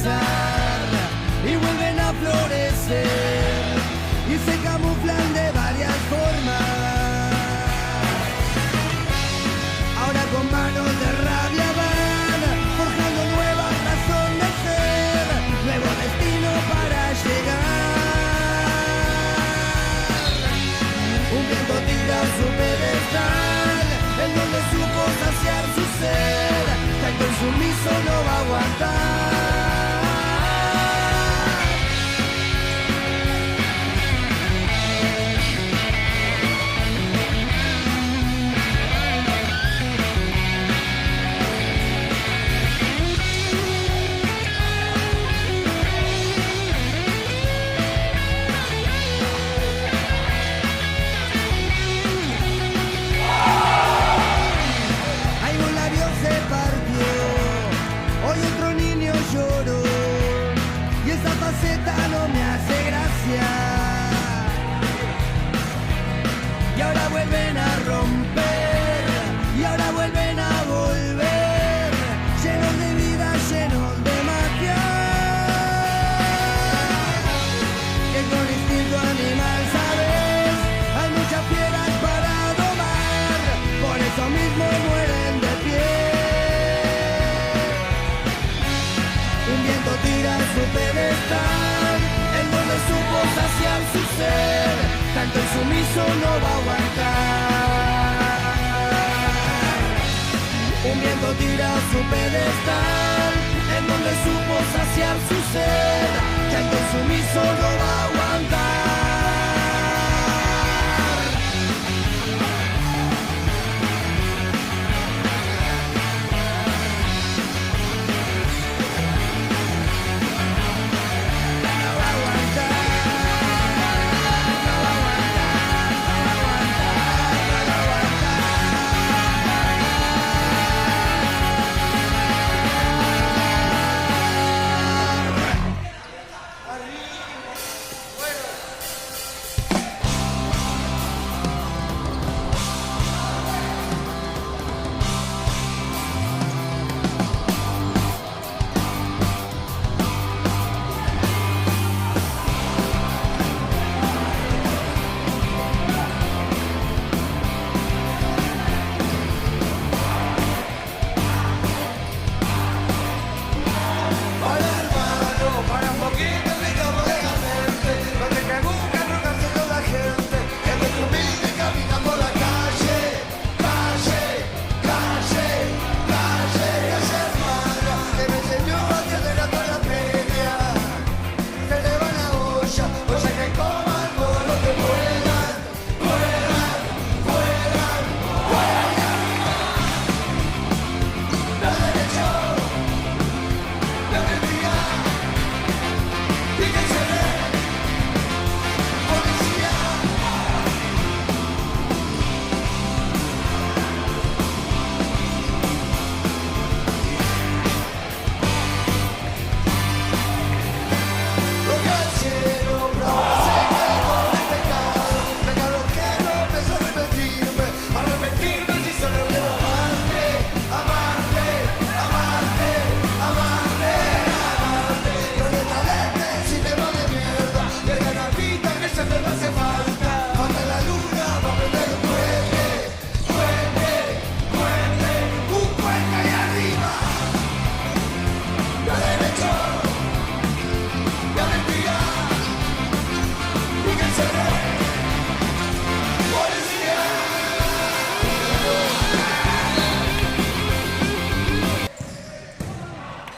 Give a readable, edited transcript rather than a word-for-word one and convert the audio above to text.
empezar y vuelven a florecer y se camuflan de varias formas. Ahora con manos de rabia van forjando nuevas razones de ser, nuevo destino para llegar. Un viento tira su pedestal en donde supo saciar su ser, tanto insumiso no va a aguantar. No me hace gracia y ahora vuelven a romper y ahora vuelven a volver, llenos de vida, llenos de magia, que con instinto animal, sabes, hay muchas fieras para domar, por eso mismo mueren de pie. Un viento tira su pedestal en donde supo saciar su ser, tanto insumiso no va a aguantar. Un viento tira su pedestal en donde supo saciar su ser, tanto insumiso no va a aguantar.